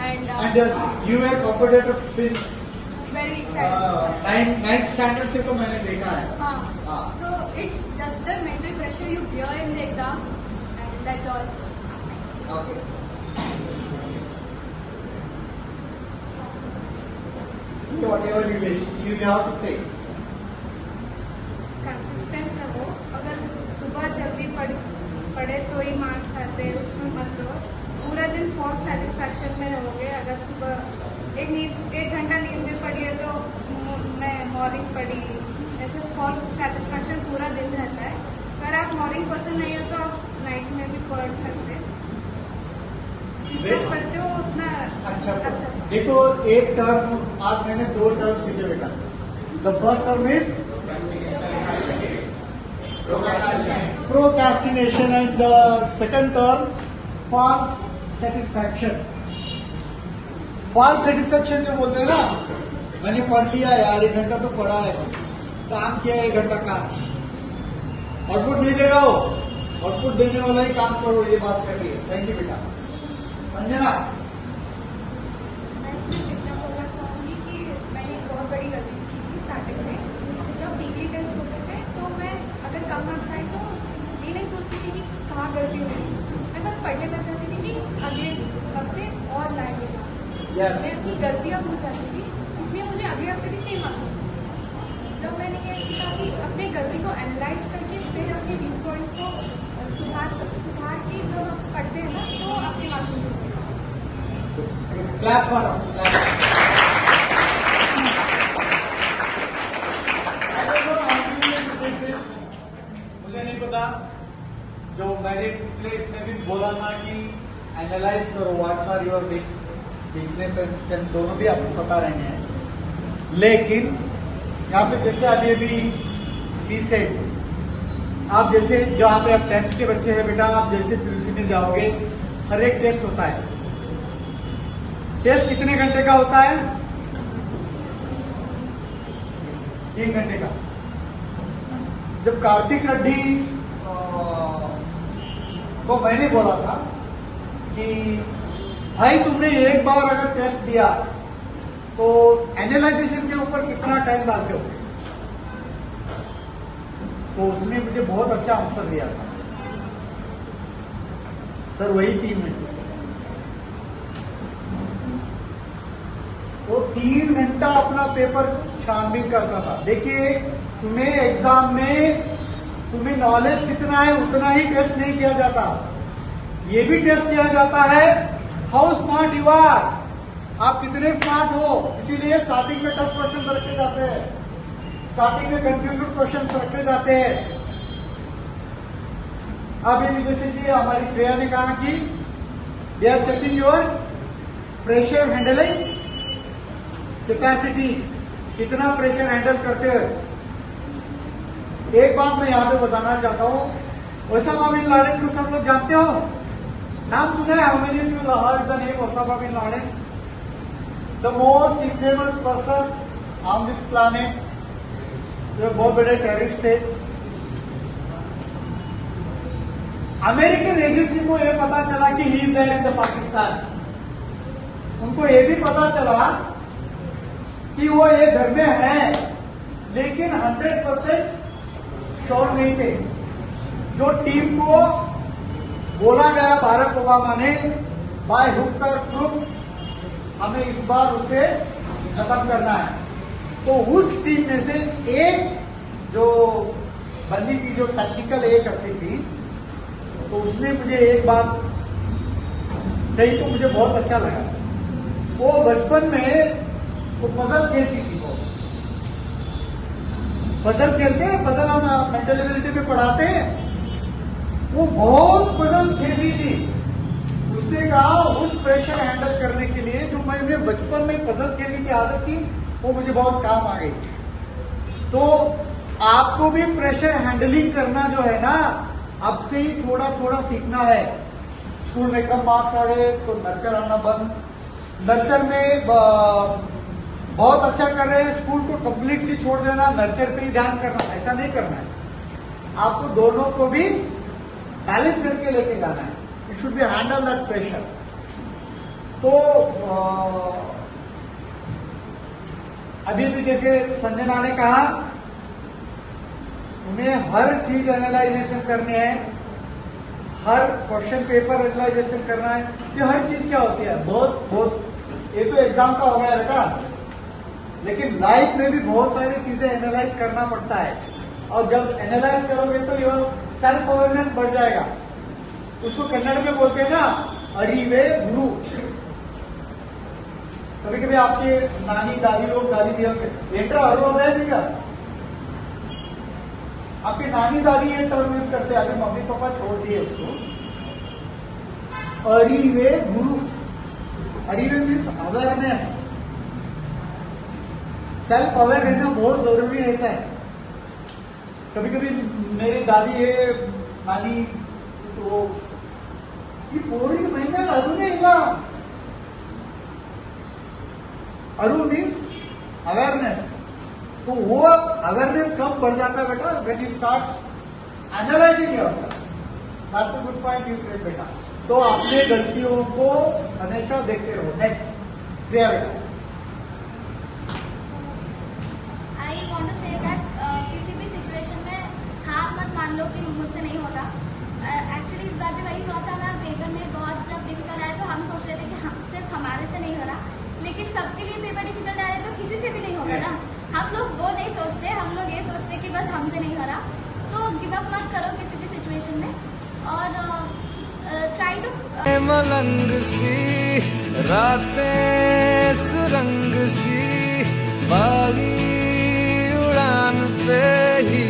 And you were competitor since very ninth standard से तो मैंने देखा है. हाँ. So it's just the mental pressure you bear in the exam, and that's all. Okay. Say whatever you have to say. Consistent रहो. अगर सुबह जल्दी पढ़े तो ही मार्क्स आते हैं, उसमें मत रहो. पूरा दिन फॉल्स सेटिस्फैक्शन में रहोगे. अगर सुबह एक घंटा नींद में पढ़ी है तो मैं मॉर्निंग पढ़ी, ऐसे फॉल्स सेटिस्फैक्शन पूरा दिन रहता है. अगर आप मॉर्निंग पर्सन नहीं हो तो आप नाइट में भी पढ़ सकते हैं. जितना पढ़ते हो उतना अच्छा. देखो, एक टर्म आज मैंने 2 टर्म सीखे बेटा. The first term is procrastination and the second term false satisfaction. false satisfaction जो बोलते हैं ना, मैंने पढ़ लिया यार, 1 घंटा तो पढ़ा है, काम किया 1 घंटा का, आउटपुट नहीं देगा वो, आउटपुट देने वाला ही काम करो, ये बात कर रही है. थैंक यू बेटा. संजना, मैं सिर्फ इतना बोलना चाहूँगी कि मैंने एक बहुत बड़ी गलती की थी स्टार्टिंग में. जब वीकली टेस्ट होते थे तो मैं अगर कम मार्क्स आए तो ये नहीं सोचती थी कि कहाँ गलती हुई. मैं बस पढ़ने लग जाती थी कि अगले हफ्ते और लाएगा. Yes. मैं अपनी गलतियाँ भूल जाती थी, इसलिए मुझे अगले हफ्ते भी सेम मार्क्स. जब मैंने ये सीखा कि अपनी गलती को एनालाइज करके फिर अपने वीक पॉइंट्स को सुधार के जब आप पढ़ते हैं ना तो आपके मार्क्स मिलते हैं. क्लैप मारो. मुझे नहीं पता, जो मैंने पिछले इसमें भी बोला ना कि एनालाइज करो what's are your weakness and strength, दोनों भी आपको पता रहने हैं. लेकिन यहाँ पे जैसे अभी सी सेट, आप जैसे जहाँ पे आप 10th के बच्चे हैं बेटा, आप जैसे पीयूसी में जाओगे, हर एक टेस्ट होता है. टेस्ट कितने घंटे का होता है? 3 घंटे का. जब कार्तिक रेड्डी को मैंने बोला था कि भाई तुमने एक बार अगर टेस्ट दिया तो एनालाइजेशन के ऊपर कितना टाइम डालते हो, तो उसने मुझे बहुत अच्छा आंसर दिया था, सर वही 3 मिनट. वो 3 घंटा अपना पेपर छानबीन करता था. देखिए, तुम्हें एग्जाम में तुम्हें नॉलेज कितना है उतना ही टेस्ट नहीं किया जाता. ये भी टेस्ट किया जाता है हाउ स्मार्ट यू आर, आप कितने स्मार्ट हो. इसीलिए स्टार्टिंग में टफ क्वेश्चन रखे जाते हैं, स्टार्टिंग में कंफ्यूजन क्वेश्चन रखे जाते हैं. अभी भी जैसे कि हमारी श्रेया ने कहा कि they are checking your pressure handling capacity, कितना प्रेशर हैंडल करते हो. एक बात मैं यहाँ पे बताना चाहता हूँ, ओसामा बिन लादेन को सब लोग जानते हो, नाम सुना है? How many of you heard the name Osama bin Laden? The most infamous person on this planet, जो बहुत बड़े टेररिस्ट थे. अमेरिकन एजेंसी को यह पता चला कि he is there in the Pakistan. उनको ये भी पता चला कि वो ये घर में है, लेकिन 100% श्योर नहीं थे. जो टीम को बोला गया बाराक ओबामा ने, बाय हुक और क्रुक, हमें इस बार उसे खत्म करना है, तो उस टीम में से एक जो बंदी थी, जो टेक्निकल ए करती थी, तो उसने मुझे एक बात कही तो मुझे बहुत अच्छा लगा. वो बचपन में वो पजल खेलती थी. पजल खेलते हैं, पजल हम मेंटल एबिलिटी में पढ़ाते हैं, वो बहुत पजल खेली थी. उसने कहा उस प्रेशर हैंडल करने के लिए जो मैंने बचपन में पजल खेलने की आदत थी, वो मुझे बहुत काम आ गई. तो आपको भी प्रेशर हैंडलिंग करना जो है ना, अब से ही थोड़ा थोड़ा सीखना है. स्कूल में कम मार्क्स आ गए तो नर्चर आना बंद, नर्चर में बहुत अच्छा कर रहे हैं, स्कूल को कंप्लीटली छोड़ देना, नर्चर पे ही ध्यान करना, ऐसा नहीं करना है. आपको दोनों को भी बैलेंस करके लेके जाना है. You should be handle that pressure. तो अभी भी जैसे संजना ने कहा, उन्हें हर चीज एनालाइजेशन करनी है, हर क्वेश्चन पेपर एनालाइजेशन करना है। ये हर चीज क्या होती है, बहुत बहुत, ये तो एग्जाम का हो गया बेटा, लेकिन लाइफ में भी बहुत सारी चीजें एनालाइज करना पड़ता है। और जब एनालाइज करोगे तो ये सेल्फ अवेयरनेस बढ़ जाएगा। उसको कन्नड़ में बोलते हैं ना, अरिवे गुरु। कभी कभी आपके नानी दादी लोग गाली दिया एंटर होता है क्या, आपके नानी दादी ये टर्म यूज करते हैं, अभी मम्मी पापा छोड़ दिए उसको। अरिवे गुरु, अरिवे मीन्स अवेयरनेस। सेल्फ अवेयर रहना बहुत जरूरी रहता है। कभी कभी मेरी दादी है, नानी, तो ये पूरी महीना अरु नहीं हुआ। अरु मीन्स अवेयरनेस। तो वो अवेयरनेस कब बढ़ जाता है बेटा, when you start analysing yourself. That's a good point you said बेटा। तो अपने गलतियों को हमेशा देखते रहो। नेक्स्ट श्रेया बेटा। I want to say that किसी भी सिचुएशन में हार मत मान लो कि मुझसे नहीं होगा। एक्चुअली इस बार भी वही हुआ था ना, पेपर में बहुत जब डिफिकल्ट आया तो हम सोच रहे थे कि सिर्फ हमारे से नहीं हो रहा, लेकिन सबके लिए पेपर डिफिकल्ट आ रहा है तो किसी से भी नहीं होगा ना। हम लोग वो नहीं सोचते, हम लोग ये सोचते कि बस हमसे नहीं हो रहा। तो गिव अप मत करो किसी भी सिचुएशन में, और ट्राई टू मलंग सी रातें सुरंग सी, बागी उड़ान पे ही